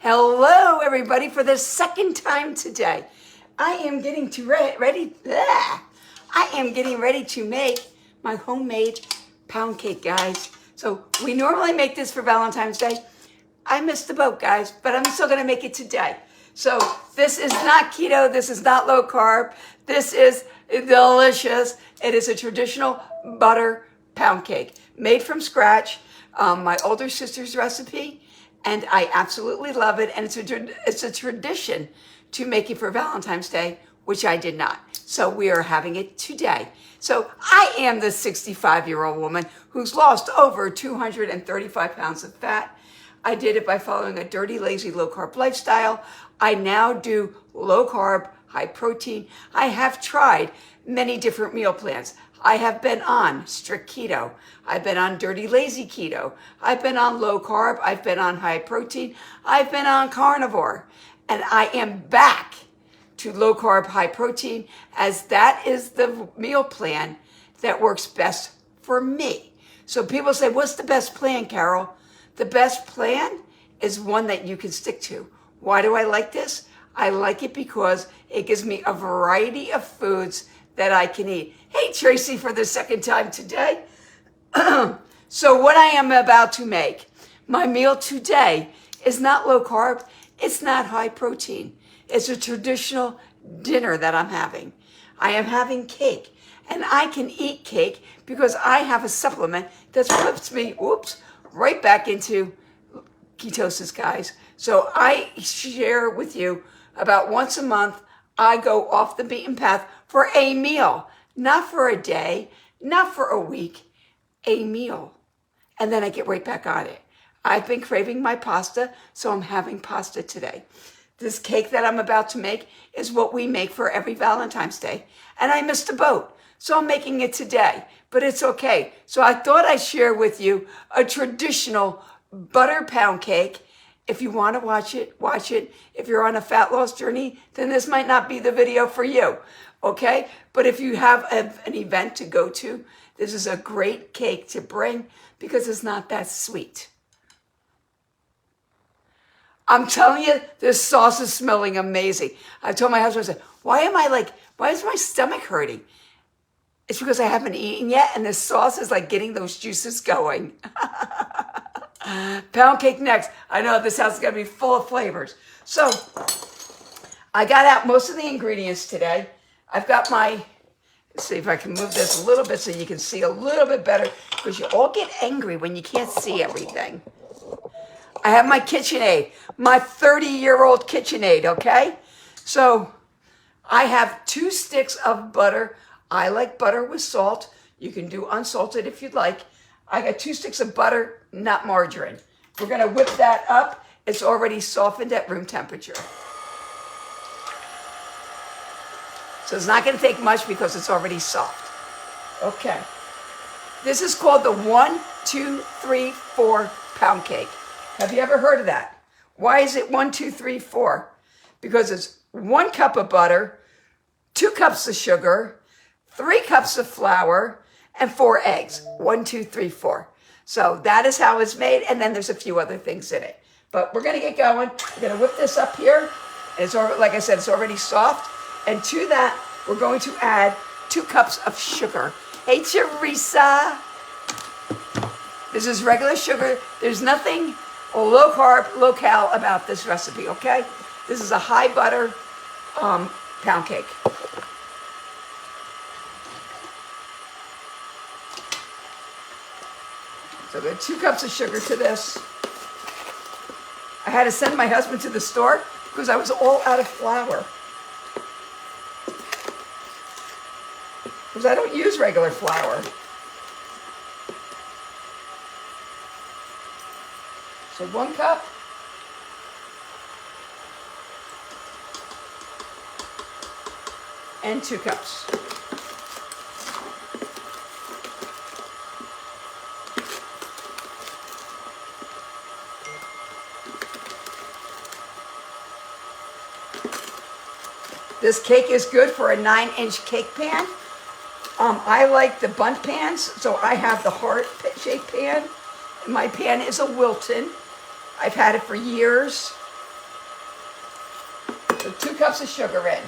Hello, everybody, for the second time today. I am getting ready to make my homemade pound cake, guys. So we normally make this for Valentine's Day. I missed the boat, guys, but I'm still gonna make it today. So this is not keto, this is not low carb, this is delicious. It is a traditional butter pound cake made from scratch, my older sister's recipe, and I absolutely love it. And it's a tradition to make it for Valentine's Day, which I did not. So we are having it today. So I am the 65-year-old woman who's lost over 235 pounds of fat. I did it by following a dirty, lazy, low-carb lifestyle. I now do low-carb, high-protein. I have tried many different meal plans. I have been on strict keto. I've been on dirty, lazy keto. I've been on low-carb. I've been on high-protein. I've been on carnivore. And I am back to low-carb, high-protein, as that is the meal plan that works best for me. So people say, what's the best plan, Carol? The best plan is one that you can stick to. Why do I like this? I like it because it gives me a variety of foods that I can eat. Hey, Tracy, for the second time today. So what I am about to make, my meal today is not low carb. It's not high protein. It's a traditional dinner that I'm having. I am having cake, and I can eat cake because I have a supplement that puts me, right back into ketosis, guys. So I share with you about once a month, I go off the beaten path for a meal, not for a day, not for a week, a meal. And then I get right back on it. I've been craving my pasta, so I'm having pasta today. This cake that I'm about to make is what we make for every Valentine's Day. And I missed the boat, so I'm making it today, but it's okay. So I thought I'd share with you a traditional butter pound cake. If you want to watch it, watch it. If you're on a fat loss journey, then this might not be the video for you, okay? But if you have an event to go to, this is a great cake to bring because it's not that sweet. I'm telling you, this sauce is smelling amazing. I told my husband, I said, why is my stomach hurting? It's because I haven't eaten yet, and this sauce is like getting those juices going. Pound cake next. I know this house is going to be full of flavors. So I got out most of the ingredients today. I've got let's see if I can move this a little bit so you can see a little bit better, because you all get angry when you can't see everything. I have my KitchenAid, my 30-year-old KitchenAid, okay? So I have 2 sticks of butter. I like butter with salt. You can do unsalted if you'd like. I got 2 sticks of butter, not margarine. We're gonna whip that up. It's already softened at room temperature. So it's not gonna take much because it's already soft. Okay. This is called the 1, 2, 3, 4 pound cake. Have you ever heard of that? Why is it 1, 2, 3, 4? Because it's 1 cup of butter, 2 cups of sugar, 3 cups of flour, and 4 eggs. 1, 2, 3, 4. So that is how it's made, and then there's a few other things in it. But we're gonna get going. We're gonna whip this up here. It's already, like I said, it's already soft. And to that, we're going to add 2 cups of sugar. Hey, Teresa. This is regular sugar. There's nothing low carb, low cal about this recipe, okay? This is a high butter pound cake. So I've got 2 cups of sugar to this. I had to send my husband to the store because I was all out of flour. Because I don't use regular flour. So 1 cup. And 2 cups. This cake is good for a 9-inch cake pan. I like the bundt pans, so I have the heart-shaped pan. My pan is a Wilton. I've had it for years. 2 cups of sugar in.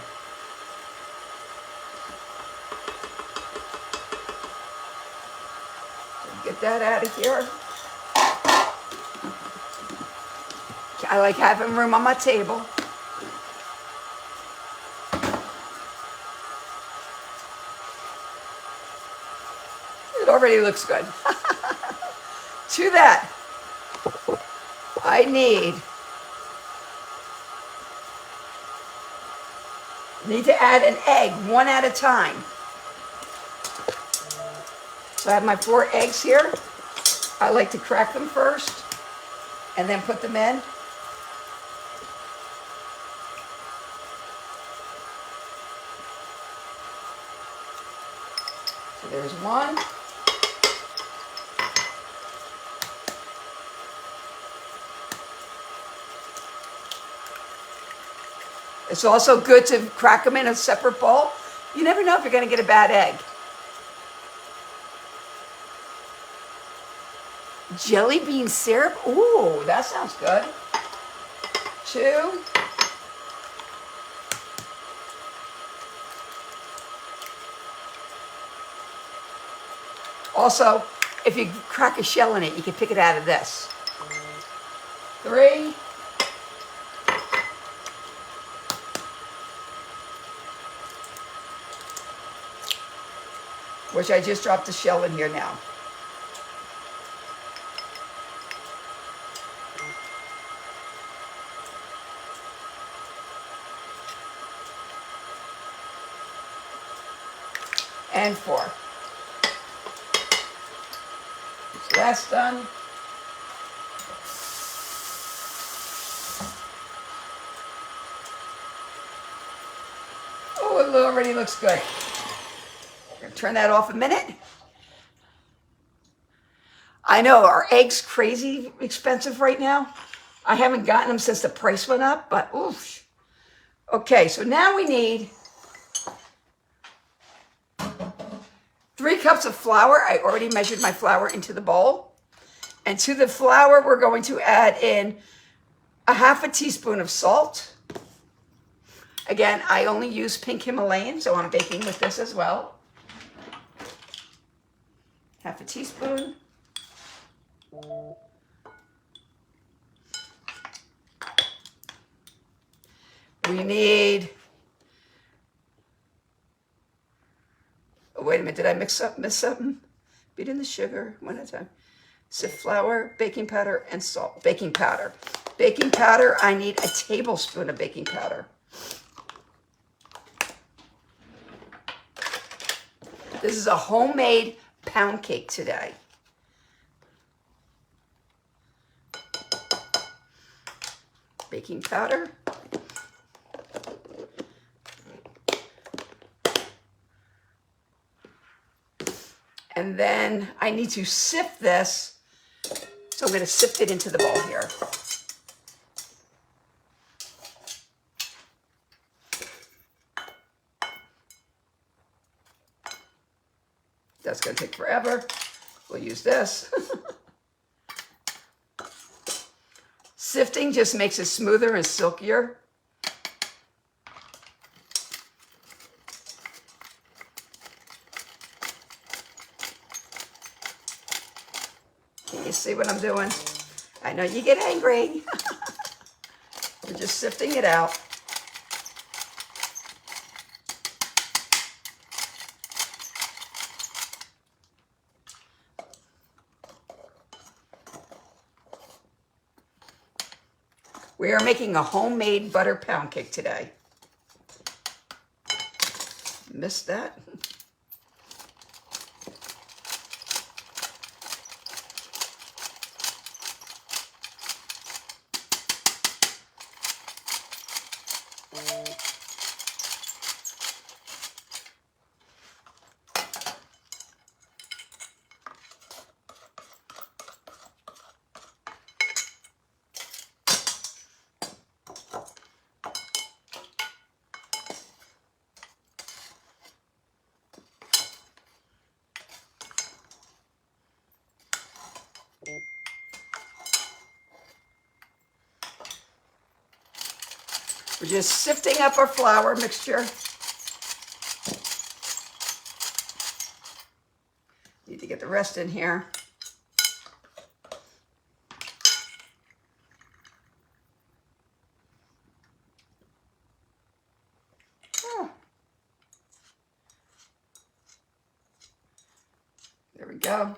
Get that out of here. I like having room on my table. It already looks good. To that, I need to add an egg, 1 at a time. So I have my 4 eggs here. I like to crack them first and then put them in. So there's 1. It's also good to crack them in a separate bowl. You never know if you're going to get a bad egg. Jelly bean syrup. Ooh, that sounds good. 2. Also, if you crack a shell in it, you can pick it out of this. 3. Which I just dropped the shell in here now. And 4. So that's done. Oh, it already looks good. Turn that off a minute. I know, are eggs crazy expensive right now? I haven't gotten them since the price went up, but oof. Okay, so now we need 3 cups of flour. I already measured my flour into the bowl. And to the flour, we're going to add in a 1/2 teaspoon of salt. Again, I only use pink Himalayan, so I'm baking with this as well. 1/2 teaspoon. We need, oh, wait a minute, did I miss something? Beat in the sugar, 1 at a time. Sift flour, baking powder, and salt. Baking powder. Baking powder, I need a tablespoon of baking powder. This is a homemade pound cake today. Baking powder. And then I need to sift this. So I'm going to sift it into the bowl here. That's going to take forever. We'll use this. Sifting just makes it smoother and silkier. Can you see what I'm doing? I know you get angry. We're just sifting it out. We are making a homemade butter pound cake today. Missed that. We're just sifting up our flour mixture. Need to get the rest in here. Oh. There we go.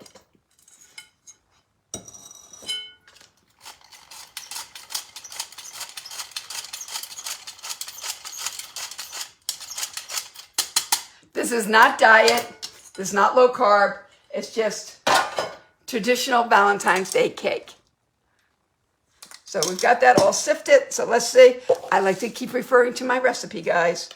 This is not diet. This is not low carb. It's just traditional Valentine's Day cake. So we've got that all sifted. So let's see. I like to keep referring to my recipe, guys.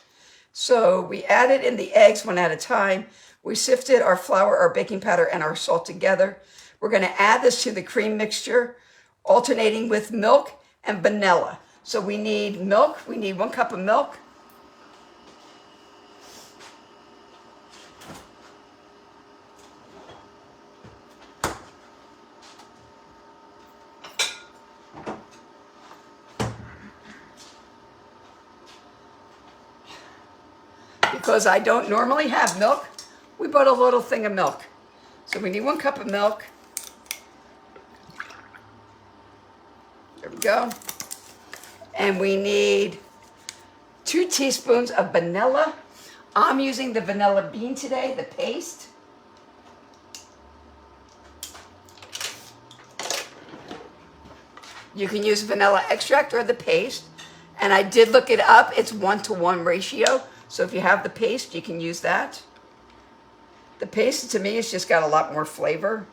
So we added in the eggs one at a time. We sifted our flour, our baking powder, and our salt together. We're going to add this to the cream mixture, alternating with milk and vanilla. So we need milk. We need 1 cup of milk. Because I don't normally have milk, we bought a little thing of milk. So we need 1 cup of milk. There we go. And we need 2 teaspoons of vanilla. I'm using the vanilla bean today, the paste. You can use vanilla extract or the paste. And I did look it up. It's 1-to-1 ratio. So if you have the paste, you can use that. The paste, to me, has just got a lot more flavor.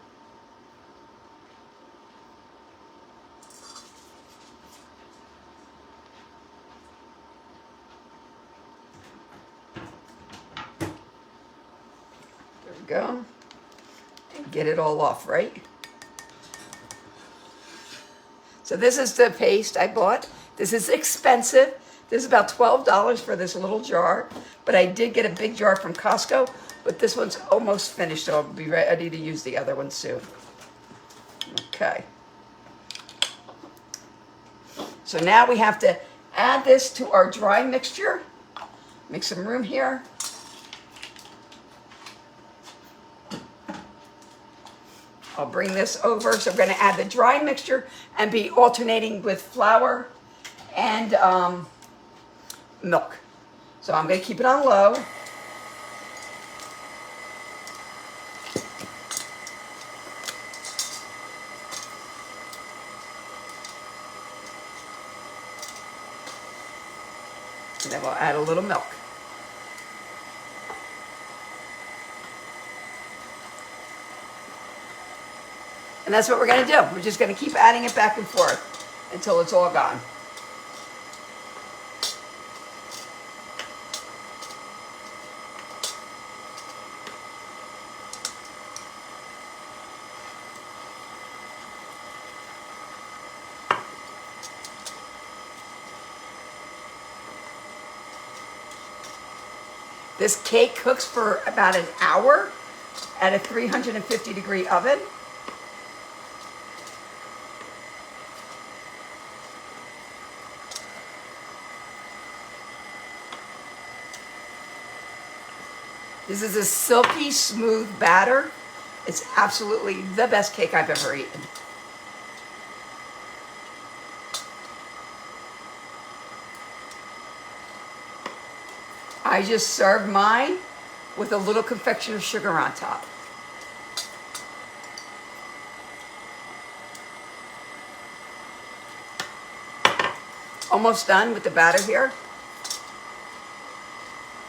There we go. And get it all off, right? So this is the paste I bought. This is expensive. This is about $12 for this little jar, but I did get a big jar from Costco, but this one's almost finished, so I'll be ready to use the other one soon. Okay. So now we have to add this to our dry mixture. Make some room here. I'll bring this over. So I'm going to add the dry mixture and be alternating with flour and milk. So I'm going to keep it on low. And then we'll add a little milk. And that's what we're going to do. We're just going to keep adding it back and forth until it's all gone. This cake cooks for about an hour at a 350-degree oven. This is a silky smooth batter. It's absolutely the best cake I've ever eaten. I just served mine with a little confectioner sugar on top. Almost done with the batter here.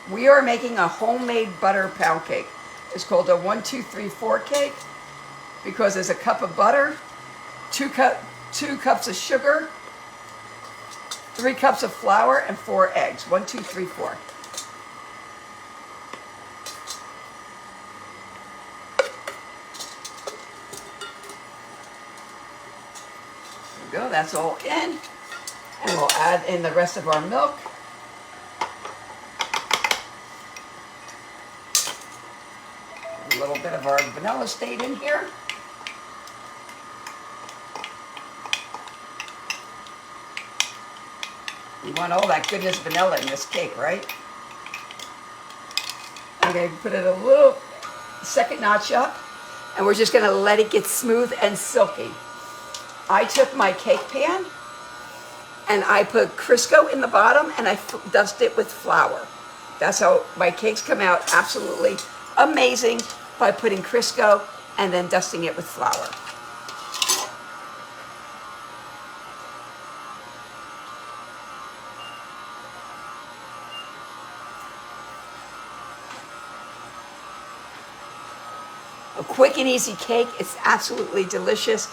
We are making a homemade butter pound cake. It's called a 1, 2, 3, 4 cake because there's a cup of butter, 2 cups of sugar, 3 cups of flour, and 4 eggs. 1, 2, 3, 4. There we go, that's all in. And we'll add in the rest of our milk. A little bit of our vanilla stayed in here. You want all that goodness vanilla in this cake, right? I'm going to put it a little second notch up, and we're just going to let it get smooth and silky. I took my cake pan and I put Crisco in the bottom and I dust it with flour. That's how my cakes come out absolutely amazing, by putting Crisco and then dusting it with flour. A quick and easy cake. It's absolutely delicious.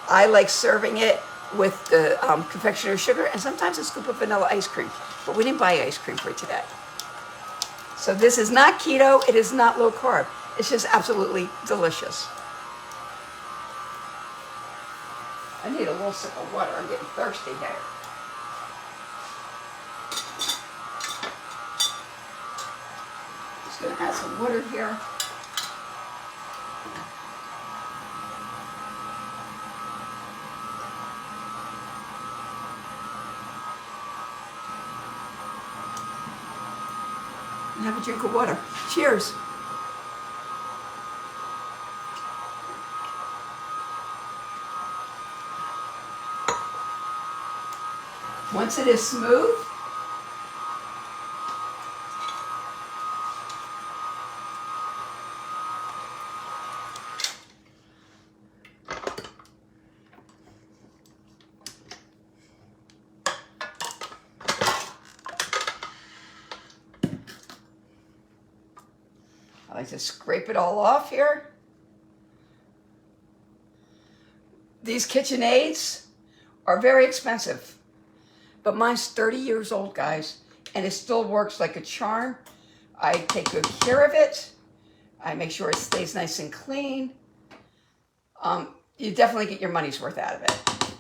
I like serving it with the confectioner's sugar and sometimes a scoop of vanilla ice cream. But we didn't buy ice cream for today. So this is not keto. It is not low carb. It's just absolutely delicious. I need a little sip of water. I'm getting thirsty here. Just going to add some water here. And have a drink of water. Cheers. Once it is smooth, I like to scrape it all off here. These KitchenAids are very expensive, but mine's 30 years old, guys, and it still works like a charm. I take good care of it. I make sure it stays nice and clean. You definitely get your money's worth out of it.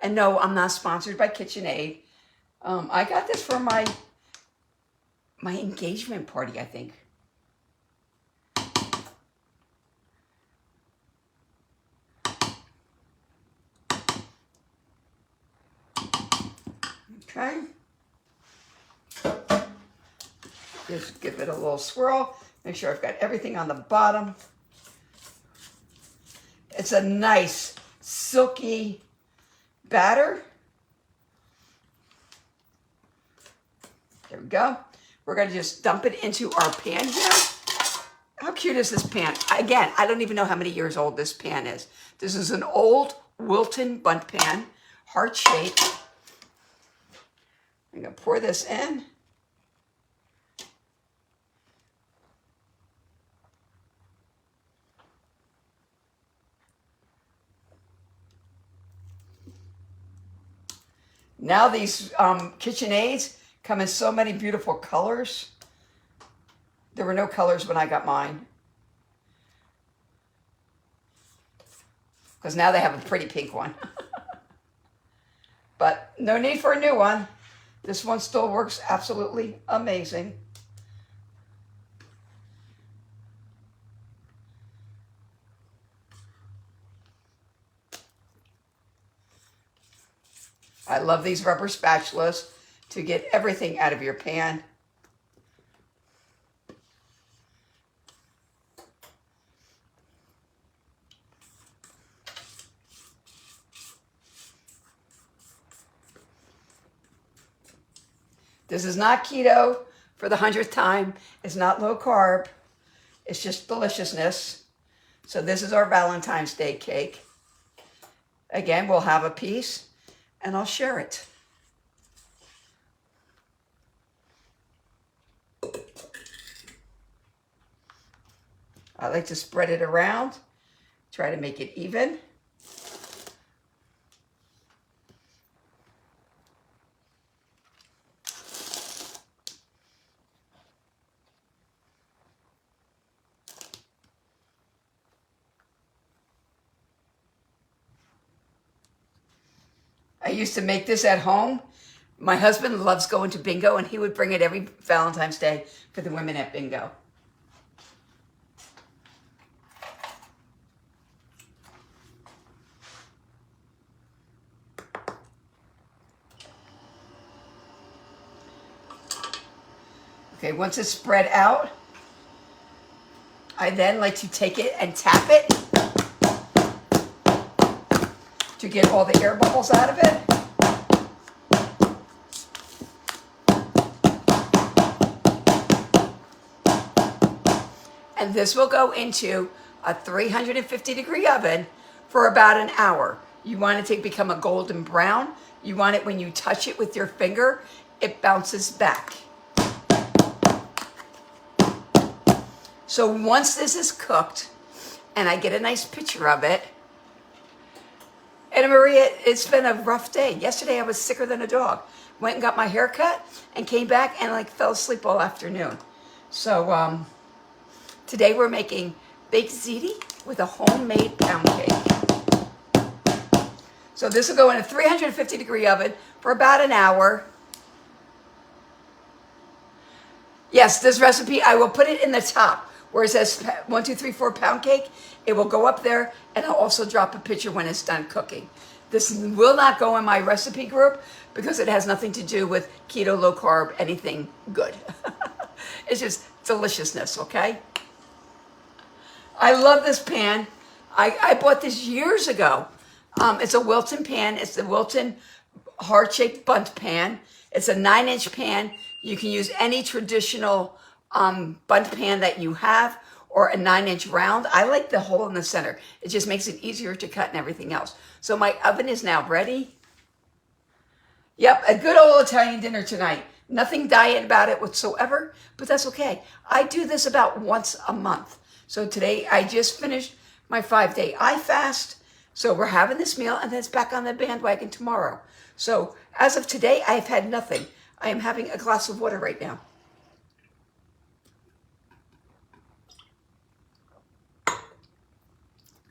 And no, I'm not sponsored by KitchenAid. I got this for my engagement party, I think. Okay. Just give it a little swirl. Make sure I've got everything on the bottom. It's a nice, silky batter. There we go. We're going to just dump it into our pan here. How cute is this pan? Again, I don't even know how many years old this pan is. This is an old Wilton Bundt pan, heart shaped. I'm going to pour this in. Now these KitchenAids come in so many beautiful colors. There were no colors when I got mine, because now they have a pretty pink one. But no need for a new one. This one still works absolutely amazing. I love these rubber spatulas to get everything out of your pan. This is not keto for the 100th time. It's not low carb. It's just deliciousness. So this is our Valentine's Day cake. Again, we'll have a piece and I'll share it. I like to spread it around, try to make it even. I used to make this at home. My husband loves going to bingo, and he would bring it every Valentine's Day for the women at bingo. Okay, once it's spread out, I then like to take it and tap it to get all the air bubbles out of it. And this will go into a 350-degree oven for about an hour. You want it to become a golden brown. You want it when you touch it with your finger, it bounces back. So once this is cooked, and I get a nice picture of it, and Maria, it's been a rough day. Yesterday I was sicker than a dog. Went and got my hair cut and came back and like fell asleep all afternoon. So today we're making baked ziti with a homemade pound cake. So this will go in a 350-degree oven for about an hour. Yes, this recipe, I will put it in the top where it says 1, 2, 3, 4 pound cake. It will go up there, and I'll also drop a picture when it's done cooking. This will not go in my recipe group because it has nothing to do with keto, low carb, anything good. It's just deliciousness, okay? I love this pan. I bought this years ago. It's a Wilton pan. It's the Wilton heart-shaped bundt pan. It's a 9-inch pan. You can use any traditional bundt pan that you have, or a 9-inch round. I like the hole in the center. It just makes it easier to cut and everything else. So my oven is now ready. Yep, a good old Italian dinner tonight. Nothing diet about it whatsoever, but that's okay. I do this about once a month. So today I just finished my 5-day I fast. So we're having this meal, and then it's back on the bandwagon tomorrow. So as of today, I've had nothing. I am having a glass of water right now.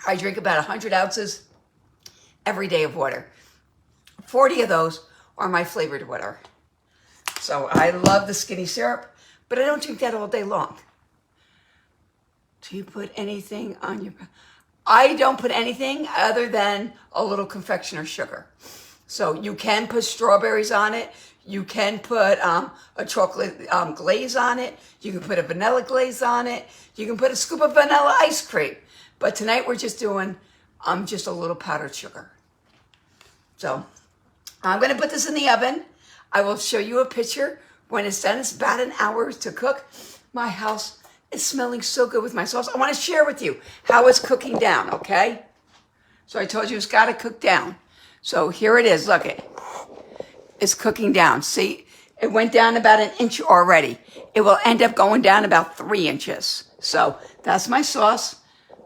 I drink about 100 ounces every day of water. 40 of those are my flavored water. So I love the skinny syrup, but I don't drink that all day long. Do you put anything on your... I don't put anything other than a little confectioner sugar. So you can put strawberries on it. You can put a chocolate glaze on it. You can put a vanilla glaze on it. You can put a scoop of vanilla ice cream. But tonight we're just doing just a little powdered sugar. So I'm going to put this in the oven. I will show you a picture when it's done. It's about an hour to cook. My house is smelling so good with my sauce. I want to share with you how it's cooking down, okay? So I told you it's got to cook down. So here it is. Look it. It's cooking down. See, it went down about 1 inch already. It will end up going down about 3 inches. So that's my sauce.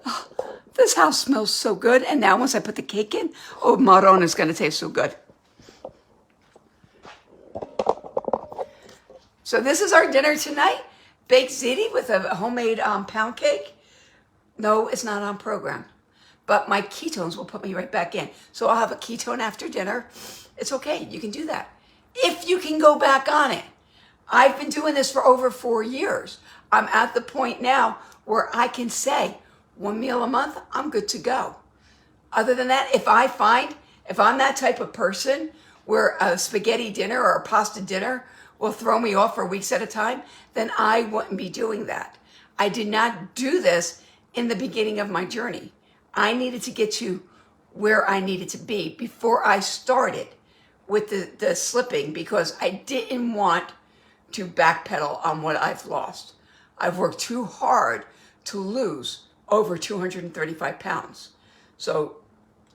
Oh, this house smells so good. And now once I put the cake in, oh, marron is going to taste so good. So this is our dinner tonight. Baked ziti with a homemade pound cake. No, it's not on program. But my ketones will put me right back in. So I'll have a ketone after dinner. It's okay. You can do that. If you can go back on it. I've been doing this for over 4 years. I'm at the point now where I can say 1 meal a month, I'm good to go. Other than that, if I'm that type of person where a spaghetti dinner or a pasta dinner will throw me off for weeks at a time, then I wouldn't be doing that. I did not do this in the beginning of my journey. I needed to get to where I needed to be before I started with the slipping, because I didn't want to backpedal on what I've lost. I've worked too hard to lose over 235 pounds. So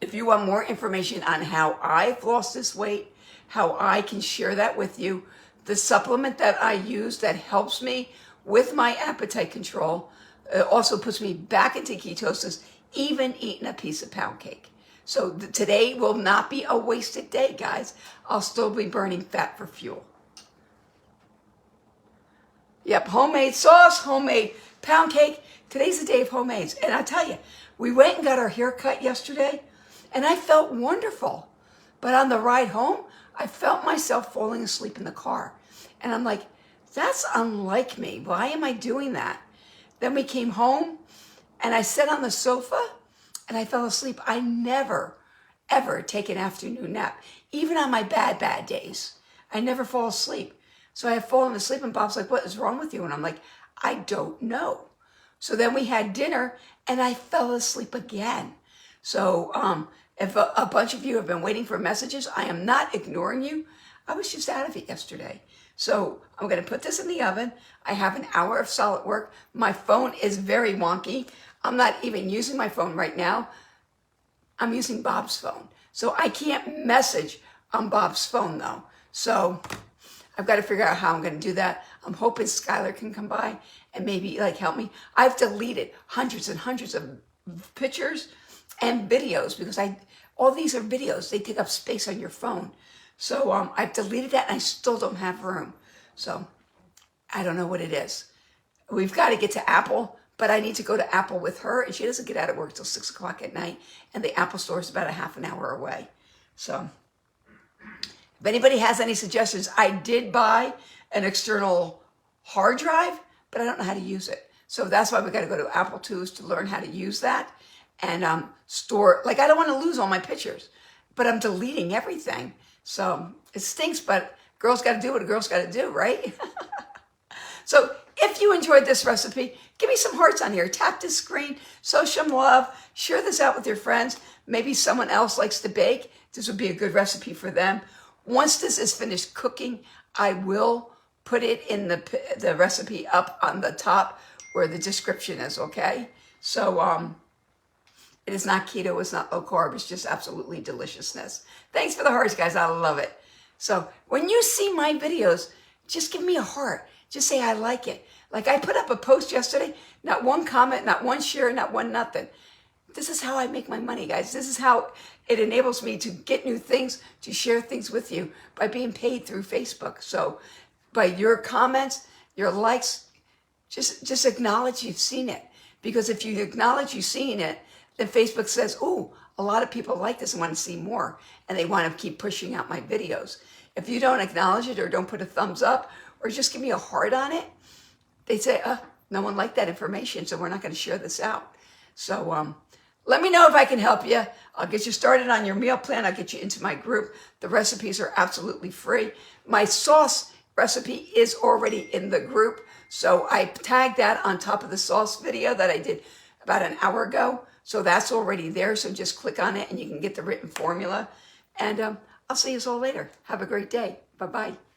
if you want more information on how I've lost this weight, how I can share that with you, the supplement that I use that helps me with my appetite control, also puts me back into ketosis, even eating a piece of pound cake. So today will not be a wasted day, guys. I'll still be burning fat for fuel. Yep, homemade sauce, homemade pound cake. Today's the day of homemades. And I tell you, we went and got our hair cut yesterday, and I felt wonderful. But on the ride home, I felt myself falling asleep in the car. And I'm like, that's unlike me. Why am I doing that? Then we came home, and I sat on the sofa, and I fell asleep. I never, ever take an afternoon nap. Even on my bad days, I never fall asleep. So I had fallen asleep and Bob's like, what is wrong with you? And I'm like, I don't know. So then we had dinner and I fell asleep again. So if a bunch of you have been waiting for messages, I am not ignoring you. I was just out of it yesterday. So I'm going to put this in the oven. I have an hour of solid work. My phone is very wonky. I'm not even using my phone right now. I'm using Bob's phone. So I can't message on Bob's phone though. So I've got to figure out how I'm going to do that. I'm hoping Skylar can come by and maybe like help me. I've deleted hundreds and hundreds of pictures and videos because all these are videos. They take up space on your phone. So I've deleted that and I still don't have room. So I don't know what it is. We've got to get to Apple, but I need to go to Apple with her and she doesn't get out of work till 6 o'clock at night. And the Apple store is about a half an hour away. So if anybody has any suggestions, I did buy an external hard drive, but I don't know how to use it. So that's why we got to go to Apple Tools to learn how to use that and store. Like I don't want to lose all my pictures, but I'm deleting everything. So it stinks, but girls got to do what a girl's got to do, right? So if you enjoyed this recipe, give me some hearts on here. Tap this screen, show some love, share this out with your friends. Maybe someone else likes to bake. This would be a good recipe for them. Once this is finished cooking, I will put it in the recipe up on the top where the description is, okay? So it is not keto, it's not low carb, it's just absolutely deliciousness. Thanks for the hearts, guys, I love it. So when you see my videos, just give me a heart. Just say I like it. Like I put up a post yesterday, not one comment, not one share, not one nothing. This is how I make my money, guys. This is how it enables me to get new things, to share things with you by being paid through Facebook. So by your comments, your likes, just acknowledge you've seen it. Because if you acknowledge you've seen it, then Facebook says, ooh, a lot of people like this and want to see more. And they want to keep pushing out my videos. If you don't acknowledge it or don't put a thumbs up or just give me a heart on it, they say, no one liked that information, so we're not going to share this out. So let me know if I can help you. I'll get you started on your meal plan. I'll get you into my group. The recipes are absolutely free. My sauce recipe is already in the group. So I tagged that on top of the sauce video that I did about an hour ago. So that's already there. So just click on it and you can get the written formula. And I'll see you all later. Have a great day. Bye-bye.